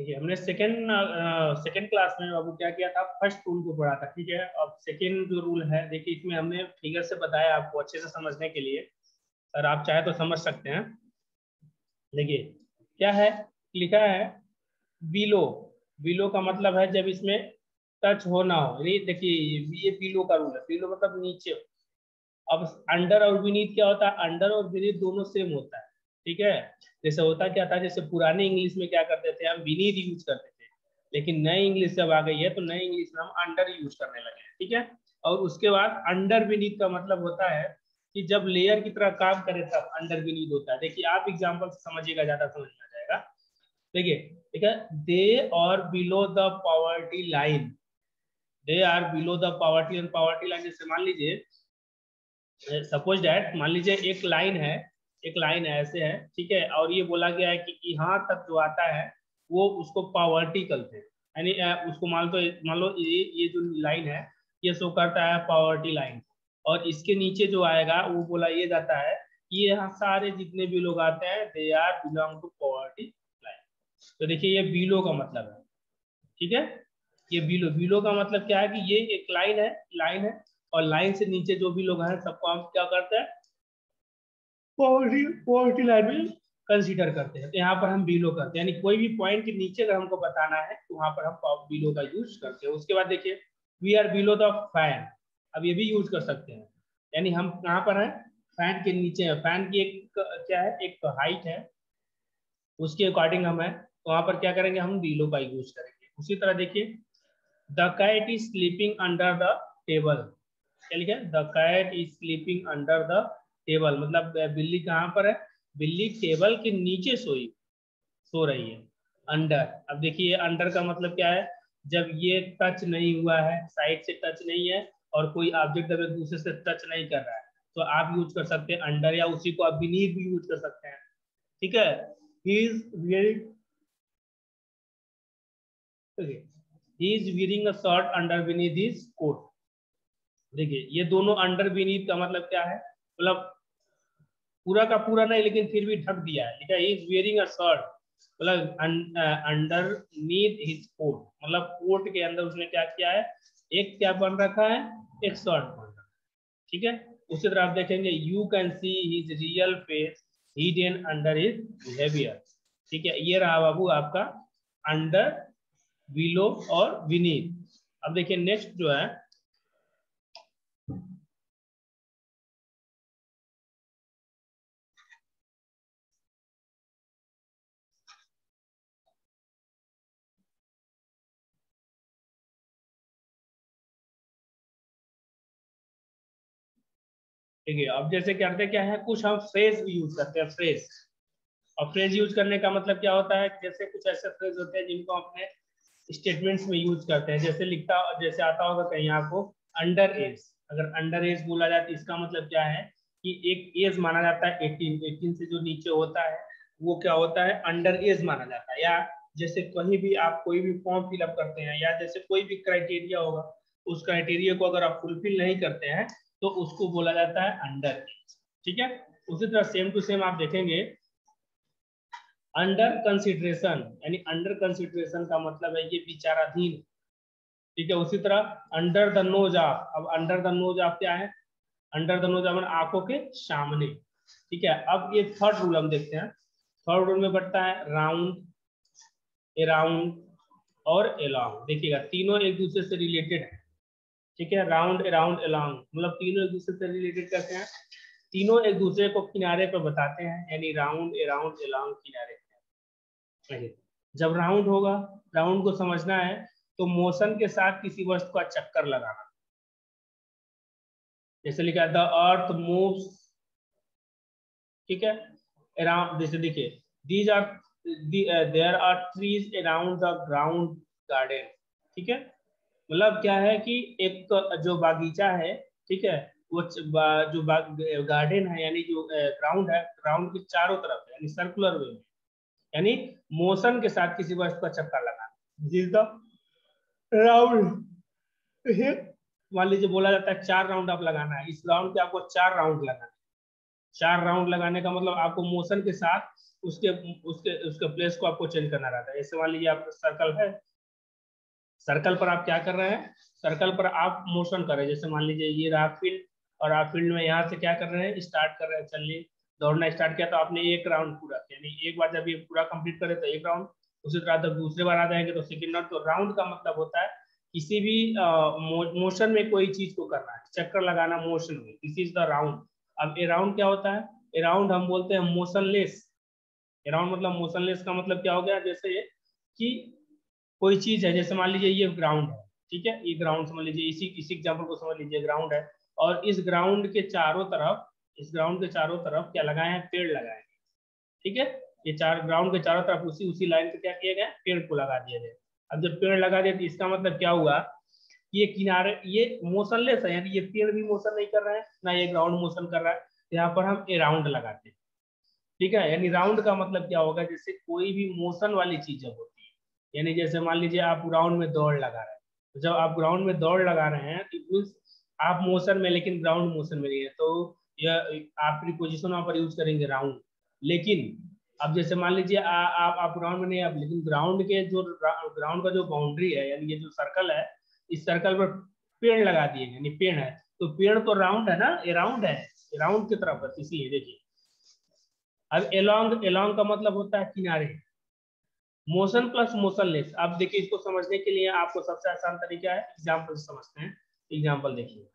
देखिए हमने second class में बाबू क्या किया था, फर्स्ट रूल को पढ़ा था, ठीक है। अब सेकंड जो रूल है, देखिए इसमें हमने फिगर से बताया आपको अच्छे से समझने के लिए, और आप चाहे तो समझ सकते हैं। देखिए क्या है, लिखा है बिलो। बिलो का मतलब है जब इसमें टच हो ना हो, यानी देखिए ये बिलो का रूल है। बिलो मतलब नीचे। अब अंडर और बीनीथ क्या होता है, अंडर और बीनीथ दोनों सेम होता है, ठीक है। जैसे होता क्या था, जैसे पुराने इंग्लिश में क्या करते थे हम, बीनीथ यूज करते थे, लेकिन नई इंग्लिश जब आ गई है तो नई इंग्लिश में हम अंडर यूज करने लगे हैं, ठीक है। और उसके बाद अंडर बीनीथ का मतलब होता है कि जब लेयर की तरह काम करे तब अंडर बीनीथ होता है। देखिए आप एग्जाम्पल से समझिएगा, ज्यादा समझ में आ जाएगा। देखिए ठीक है, they are below the poverty line. They are below the poverty and poverty line, जैसे मान लीजिए सपोज डैट, मान लीजिए एक लाइन है, एक लाइन है ऐसे है, ठीक है। और ये बोला गया है कि यहाँ तक जो आता है वो उसको पावर्टी कहते हैं, यानी उसको मान लो ये जो लाइन है ये शो करता है पावर्टी लाइन। और इसके नीचे जो आएगा वो बोला ये जाता है कि यहाँ सारे जितने भी लोग आते हैं they are belong to poverty line. तो देखिए ये बिलो का मतलब है, ठीक है। ये बिलो, बिलो का मतलब क्या है कि ये एक लाइन है, लाइन है, और लाइन से नीचे जो भी लोग हैं सबको हम क्या करते हैं, पॉवर्टी पॉवर्टी लाइन में कंसीडर करते हैं। तो यहाँ पर हम बिलो करते हैं, यानी कोई भी पॉइंट के नीचे अगर हमको बताना है तो वहां पर हम बिलो का यूज करते हैं। उसके बाद देखिए we are below the fan, अब ये भी यूज कर सकते हैं, यानी हम कहाँ पर हैं, फैन के नीचे है। फैन की एक क्या है, एक हाइट है, उसके अकॉर्डिंग हम है, तो वहां पर क्या करेंगे, हम बिलो का यूज करेंगे। उसी तरह देखिए the cat is sleeping under the table, क्या लिखा है, the cat is sleeping under the table, मतलब बिल्ली कहाँ पर है, बिल्ली टेबल के नीचे सो रही है, अंडर। अब देखिए अंडर का मतलब क्या है, जब ये टच नहीं हुआ है, साइड से टच नहीं है, और कोई ऑब्जेक्ट अगर दूसरे से टच नहीं कर रहा है, तो आप यूज कर सकते हैं अंडर, या उसी को आप बीनीथ भी यूज कर सकते हैं, ठीक है। He is wearing, he is wearing a short under beneath his coat. देखिए ये दोनों अंडर बीनीथ का मतलब क्या है, मतलब पूरा का पूरा नहीं लेकिन फिर भी ढक दिया है, ठीक है। इज वेयरिंग अ शर्ट, मतलब अंडर नीथ हिज कोट, मतलब कोट के अंदर उसने क्या किया है, एक क्या बन रखा है, एक शर्ट बन रखा है, ठीक है। उसी तरह आप देखेंगे you can see his real face hidden under his behaviour, ठीक है। ये रहा बाबू आपका अंडर, बिलो और विनीत। अब देखिए नेक्स्ट जो है, ठीक है। अब जैसे करते क्या है, कुछ हम फ्रेज भी यूज करते हैं, फ्रेज। और फ्रेज यूज करने का मतलब क्या होता है, जैसे कुछ ऐसे फ्रेज होते हैं जिनको अपने स्टेटमेंट्स में यूज करते हैं। जैसे जैसे आता होगा कहीं आपको अंडर एज, अगर अंडर एज बोला जाए तो इसका मतलब क्या है कि एक एज माना जाता है 18, 18 से जो नीचे होता है वो क्या होता है, अंडर एज माना जाता है। या जैसे कहीं भी आप कोई भी फॉर्म फिलअप करते हैं, या जैसे कोई भी क्राइटेरिया होगा, उस क्राइटेरिया को अगर आप फुलफिल नहीं करते हैं तो उसको बोला जाता है अंडर एज, ठीक है। उसी तरह सेम टू सेम आप देखेंगे अंडर कंसिडरेशन, यानी अंडर कंसिडरेशन का मतलब है ये विचाराधीन, ठीक है। उसी तरह अंडर द नोज ऑफ, अब अंडर द नोज ऑफ क्या है, अंडर द नोज ऑफ आंखों के सामने, ठीक है। अब ये थर्ड रूल हम देखते हैं। थर्ड रूल में बढ़ता है राउंड, अराउंड और अलोंग। देखिएगा तीनों एक दूसरे से रिलेटेड है, ठीक है। राउंड, अराउंड, अलोंग, मतलब तीनों एक दूसरे से रिलेटेड करते हैं, तीनों एक दूसरे को किनारे पर बताते हैं, यानी राउंड, अराउंड, अलोंग, किनारे। जब राउंड होगा, राउंड को समझना है तो मोशन के साथ किसी वस्तु का चक्कर लगाना, जैसे लिखा है द अर्थ मूव्स, ठीक है, अराउंड। जैसे देखिए these are there are trees around the ground garden, ठीक है। मतलब क्या है कि एक जो बागीचा है, ठीक है, वो जो गार्डन है, यानी जो ग्राउंड है, ग्राउंड के चारों तरफ है, यानी सर्कुलर वे में, यानी मोशन के साथ किसी वस्तु का चक्कर लगाना, दिस द राउंड। मान लीजिए बोला जाता है 4 राउंड आप लगाना है, इस राउंड के आपको 4 राउंड लगाना है, 4 राउंड लगाने का मतलब आपको मोशन के साथ उसके उसके उसके प्लेस को आपको चेंज करना रहता है। जैसे मान लीजिए आप सर्कल है, सर्कल पर आप क्या कर रहे हैं, सर्कल पर आप मोशन कर रहे हैं। जैसे मान लीजिए ये रहा फील्ड, और आप फील्ड में यहाँ से क्या कर रहे हैं, स्टार्ट कर रहे हैं, चलिए दौड़ना स्टार्ट किया तो आपने एक राउंड पूरा किया, यानी एक बार जब ये पूरा कंप्लीट करे तो एक राउंड, उसी तरह जब दूसरे बार आ जाएंगे तो सेकेंड राउंड। तो राउंड का मतलब होता है किसी भी मोशन में कोई चीज को करना है, चक्कर लगाना मोशन में, दिस इज द राउंड। अब ए राउंड क्या होता है, ए राउंड हम बोलते हैं मोशनलेस। ए राउंड मतलब मोशनलेस का मतलब क्या हो गया, जैसे कि कोई चीज है, जैसे मान लीजिए ये ग्राउंड है, ठीक है, ये ग्राउंड समझ लीजिए, इसी एग्जांपल को समझ लीजिए, ग्राउंड है, और इस ग्राउंड के चारों तरफ, इस ग्राउंड के चारों तरफ क्या लगाए हैं, पेड़ लगाए हैं, ठीक है। ये चार ग्राउंड के चारों तरफ उसी उसी लाइन पे क्या किया गया, पेड़ को लगा दिया गया। अब जब पेड़ लगा दिया तो इसका मतलब क्या हुआ, ये किनारे ये मोशनलेस है, यानी ये पेड़ भी मोशन नहीं कर रहा है, ना ये ग्राउंड मोशन कर रहा है। यहाँ पर हम ए राउंड लगाते हैं, ठीक है। यानी राउंड का मतलब क्या होगा, जैसे कोई भी मोशन वाली चीज जब होती है, यानी जैसे मान लीजिए आप ग्राउंड में दौड़ लगा रहे हैं, तो जब आप ग्राउंड में दौड़ लगा रहे हैं इट मीन्स आप मोशन में, लेकिन ग्राउंड मोशन में नहीं है, तो यह आप प्रीपोजिशन वहां पर यूज करेंगे राउंड। लेकिन अब जैसे मान लीजिए आप ग्राउंड में नहीं, आप लेकिन ग्राउंड के जो ग्राउंड का जो बाउंड्री है, यानी ये जो सर्कल है, इस सर्कल पर पेड़ लगा दिए, यानी पेड़ है, तो पेड़ तो राउंड है ना, ये राउंड है, राउंड की तरफ है, इसलिए देखिए। अब एलोंग, एलोंग का मतलब होता है किनारे, मोशन प्लस मोशनलेस। अब देखिए इसको समझने के लिए आपको सबसे आसान तरीका है एग्जाम्पल से समझते हैं। एग्जाम्पल देखिए,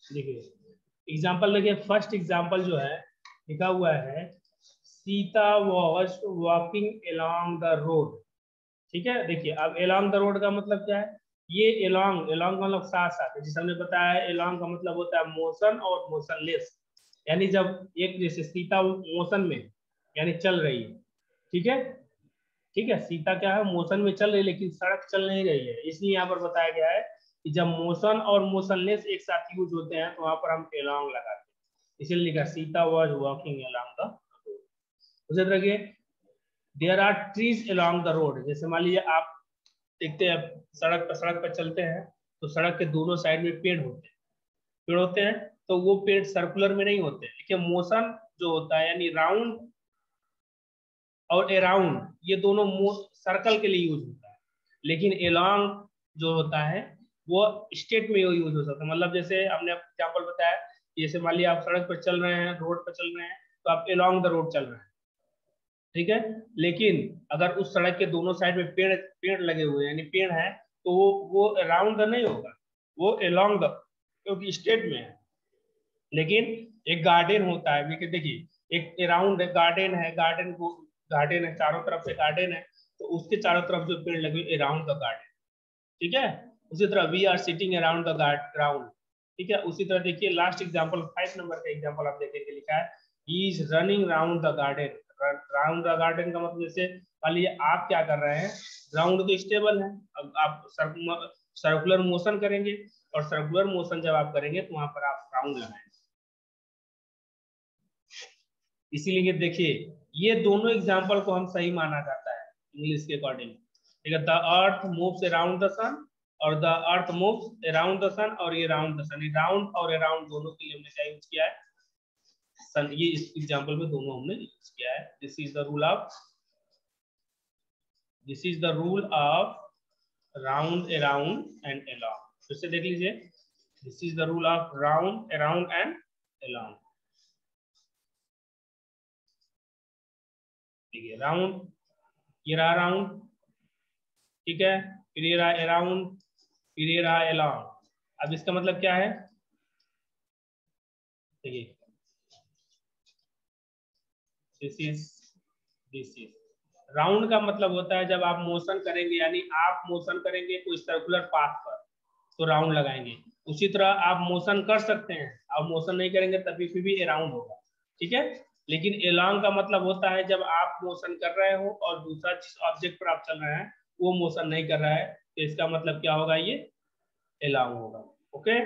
देखिए एग्जाम्पल देखिए, फर्स्ट एग्जाम्पल जो है लिखा हुआ है, Sita was walking along the road, ठीक है। देखिए अब अलोंग द रोड का मतलब क्या है, ये अलोंग, अलोंग का मतलब साथ साथ है, जिसे हमने बताया है अलोंग का मतलब होता है मोशन और मोशनलेस, यानी जब एक जैसे सीता मोशन में यानी चल रही है, ठीक है, ठीक है, सीता क्या है, मोशन में चल रही है, लेकिन सड़क चल नहीं रही है, इसलिए यहाँ पर बताया गया है कि जब मोशन और मोशनलेस एक साथ यूज होते हैं तो वहां पर हम अलोंग लगाते हैं, इसीलिए लिखा Sita was walking along the road. उसी तरह के there are trees along the road, जैसे मान लीजिए आप देखते हैं सड़क पर चलते हैं, तो सड़क के दोनों साइड में पेड़ होते हैं, पेड़ होते हैं, तो वो पेड़ सर्कुलर में नहीं होते, लेकिन मोशन जो होता है यानी राउंड और अराउंड, ये दोनों सर्कल के लिए यूज होता है, लेकिन अलोंग जो होता है वो स्टेट में यूज हो सकता है। मतलब जैसे हमने एग्जाम्पल बताया, जैसे मान लिया आप सड़क पर चल रहे हैं, रोड पर चल रहे हैं, तो आप अलोंग द रोड चल रहे हैं, ठीक है। लेकिन अगर उस सड़क के दोनों साइड में पेड़ पेड़ लगे हुए हैं, यानी पेड़ है, तो वो अराउंड द नहीं होगा, वो अलोंग द, क्योंकि स्टेट में है। लेकिन एक गार्डन होता है, देखिए एक अराउंड गार्डन है, गार्डन को, गार्डन है चारों तरफ से गार्डन है, तो उसके चारों तरफ जो पेड़ लगे अराउंड द गार्डन, ठीक है। उसी तरह we are sitting around the ground, ठीक है। उसी तरह देखिए लास्ट एग्जांपल 5 नंबर का एग्जांपल आप देखेंगे, लिखा है he is running round the garden. Round the garden का मतलब जैसे मान लीजिए आप क्या कर रहे हैं, ग्राउंड तो स्टेबल है, अब आप सर्कुलर मोशन करेंगे, और सर्कुलर मोशन जब आप करेंगे तो वहां पर आप राउंड लगाएंगे, इसीलिए देखिए ये दोनों एग्जाम्पल को हम सही माना जाता है इंग्लिश के अकॉर्डिंग, ठीक है। The earth moves around the sun, और the earth moves around the sun, और ये राउंड द सन, राउंड और अराउंड दोनों के लिए हमने क्या यूज किया है, सन, ये इस एग्जाम्पल में दोनों हमने यूज किया है। This is the rule of, this is the rule of round around and along, फिर से देख लीजिए, this is the rule of round around and along. देखिए राउंड, ये रहा राउंड, ठीक है, फिर ये रहा अराउंड, फिर ये रहा अलोंग। अब इसका मतलब क्या है, देखिए this is, this is, round का मतलब होता है जब आप मोशन करेंगे, यानी आप मोशन करेंगे कोई सर्कुलर पाथ पर तो राउंड लगाएंगे, उसी तरह आप मोशन कर सकते हैं, आप मोशन नहीं करेंगे तभी फिर भी अराउंड होगा, ठीक है। लेकिन अलोंग का मतलब होता है जब आप मोशन कर रहे हो और दूसरा जिस ऑब्जेक्ट पर आप चल रहे हैं वो मोशन नहीं कर रहा है, तो इसका मतलब क्या होगा, ये अलोंग होगा। ओके।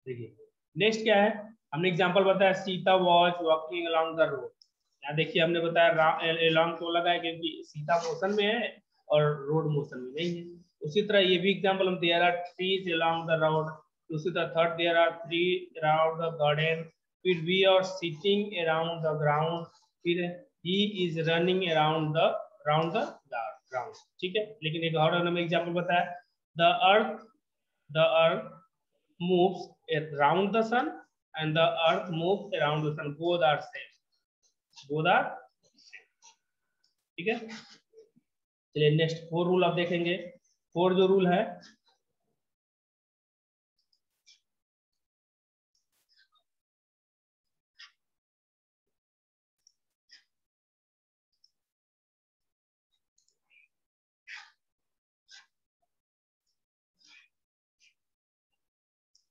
देखिए नेक्स्ट क्या है, हमने एग्जांपल बताया Sita was walking along the road. यहाँ देखिए हमने बताया अलोंग तो लगा है क्योंकि सीता मोशन में है और रोड मोशन में नहीं है। उसी तरह ये भी एग्जांपल हम there are trees along the road, उसी तरह third there are tree around the garden, फिर we are sitting around the ground, फिर he is running around the ground. ठीक है, लेकिन एक और हमने एग्जांपल बताया the earth moves around the sun and the earth moves around the sun, both are same, both are same। ठीक है, चलिए नेक्स्ट फोर रूल आप देखेंगे। फोर जो रूल है,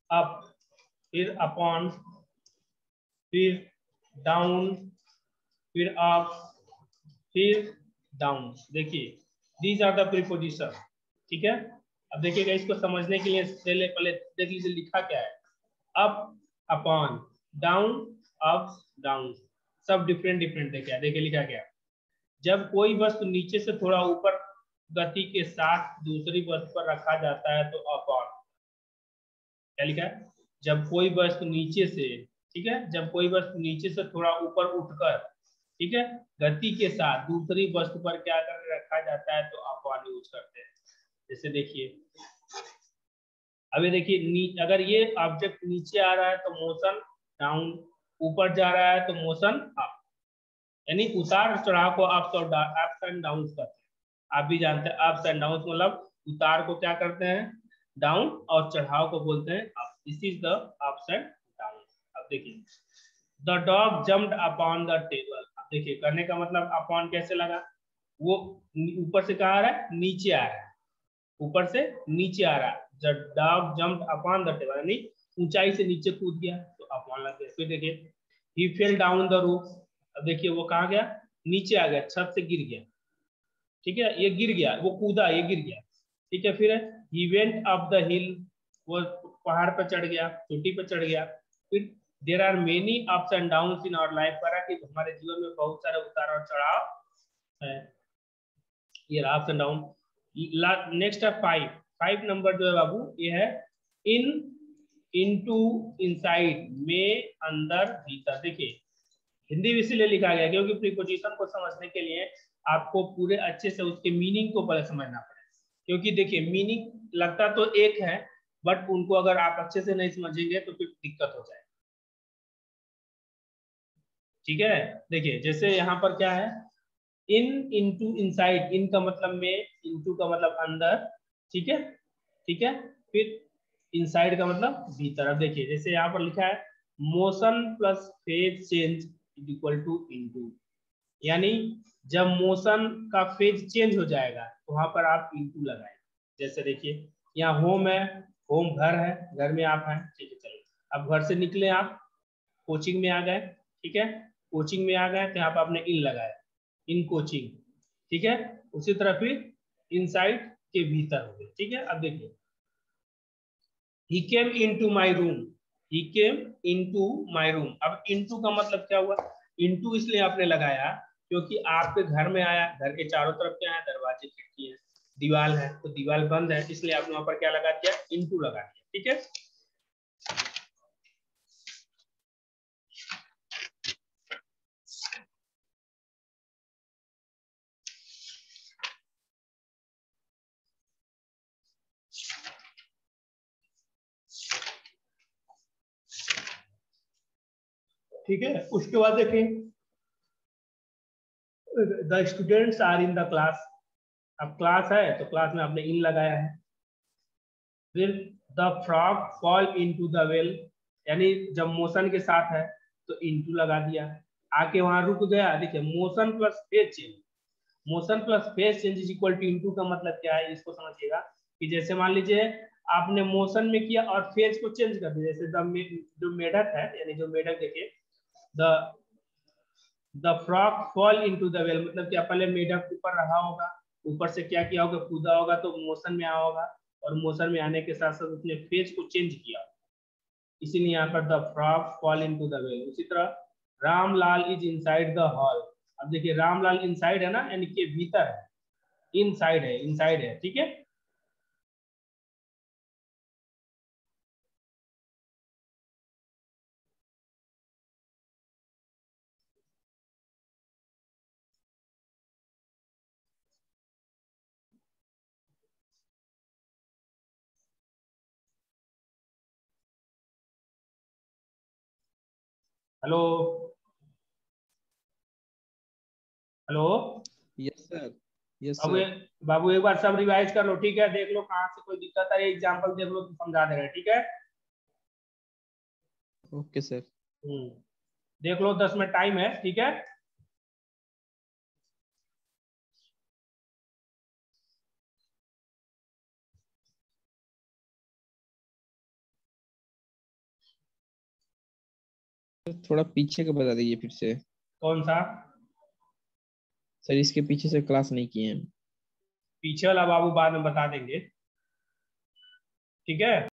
अप, फिर अपॉन, फिर डाउन, फिर अप, फिर डाउन। देखिए दीज आर द प्रीपोजिशन। ठीक है, अब देखिएगा इसको समझने के लिए पहले देख लीजिए लिखा क्या है। Up, upon, down, up, down, सब डिफरेंट डिफरेंट है। क्या देखिए लिखा क्या, जब कोई वस्तु नीचे से थोड़ा ऊपर गति के साथ दूसरी वस्तु पर रखा जाता है तो अपॉन। क्या लिखा है, जब कोई वस्तु नीचे से, ठीक है, जब कोई वस्तु नीचे से थोड़ा ऊपर उठकर, ठीक है, गति के साथ दूसरी वस्तु पर क्या कर रखा जाता है तो अपॉन यूज करते हैं। जैसे देखिए अभी देखिए अगर ये ऑब्जेक्ट नीचे आ रहा है तो मोशन डाउन, ऊपर जा रहा है तो मोशन अप, यानी उतार चढ़ाव को अप्स एंड डाउन करते हैं। आप भी जानते हैं अप्स एंड डाउन मतलब उतार को क्या करते हैं डाउन और चढ़ाव को बोलते हैं up. This is the ups and down. अब देखिए the dog jumped upon the table. अब देखिए करने का मतलब अपॉन कैसे लगा, वो ऊपर से कहाँ आ रहा है नीचे आ रहा है, ऊपर से नीचे आ रहा है। The dog jumped upon the table यानी ऊंचाई से नीचे कूद गया तो अपॉन लग गया। फिर देखिए ही फेल डाउन द रूफ। अब देखिए वो कहाँ गया, नीचे आ गया, छत से गिर गया। ठीक है, ये गिर गया, वो कूदा, ये गिर गया। ठीक है, फिर ही वेंट अप द हिल, वो पहाड़ पर चढ़ गया, चोटी पर चढ़ गया। फिर there are many ups and downs in our life, करा कि हमारे जीवन में बहुत सारे उतार और चढ़ाव है। ये अप्स एंड डाउन। नेक्स्ट है फाइव। फाइव नंबर जो है बाबू ये है इन, इनटू, इनसाइड, में, अंदर, भीतर। देखिए हिंदी में इसीलिए लिखा गया क्योंकि प्रीपोजिशन को समझने के लिए आपको पूरे अच्छे से उसके मीनिंग को पहले समझना पड़ेगा। क्योंकि देखिए मीनिंग लगता तो एक है बट उनको अगर आप अच्छे से नहीं समझेंगे तो फिर दिक्कत हो जाएगी। ठीक है, देखिए जैसे यहाँ पर क्या है इन, इनटू, इनसाइड। इन का मतलब में, इनटू का मतलब अंदर, ठीक है, ठीक है, फिर इनसाइड का मतलब भीतर। अब देखिए जैसे यहाँ पर लिखा है motion plus phase change is equal to into, यानी जब मोशन का फेज चेंज हो जाएगा तो वहां पर आप इनटू लगाए। जैसे देखिए यहाँ होम है, होम घर है, घर में आप हैं, ठीक है, चलो अब घर से निकले आप कोचिंग में आ गए। ठीक है, कोचिंग में आ गए तो यहाँ पर आपने इन लगाया, इन कोचिंग। ठीक है, उसी तरह फिर इनसाइड के भीतर हो गए। ठीक है, अब देखिए he came into my room, he came into my room। अब into का मतलब क्या हुआ, into इसलिए आपने लगाया क्योंकि आपके घर में आया, घर के चारों तरफ क्या है दरवाजे खिड़की है, दीवार है, तो दीवार बंद है इसलिए आपने वहां पर क्या लगा दिया into लगा दिया। ठीक है, ठीक है, उसके बाद देखें the students are in the class. अब क्लास है तो क्लास में आपने इन लगाया है। फिर the frog fall into the well, यानी जब मोशन के साथ है तो इनटू लगा दिया, आके वहां रुक गया। देखिए motion plus phase change, motion plus phase change is equal to into का मतलब क्या है इसको समझिएगा कि जैसे मान लीजिए आपने मोशन में किया और फेज को चेंज कर दिया। जैसे जो मेढक है, यानी जो मेढक देखिए the the frog fall into the well, मतलब क्या पहले मेढक ऊपर रहा होगा, ऊपर से क्या किया होगा, कूदा होगा तो मोशन में आया होगा, और मोशन में आने के साथ साथ उसने फेज को चेंज किया, इसीलिए यहाँ पर the frog fall into the well. उसी तरह Ramlal is inside the hall. अब देखिए रामलाल इनसाइड है ना, यानी कि भीतर है, इनसाइड है, इनसाइड है, ठीक है। Hello, hello yes sir. Yes babu, sir. बाबू एक बार सब रिवाइज कर लो, ठीक है, देख लो कहाँ से कोई दिक्कत है, एग्जाम्पल देख लो तो समझा देगा, ठीक है। Okay sir. देख लो 10 मिनट टाइम है, ठीक है। थोड़ा पीछे का बता दीजिए फिर से। कौन सा? सर इसके पीछे से क्लास नहीं किए हैं। पीछे वाला बाबू बाद में बता देंगे, ठीक है।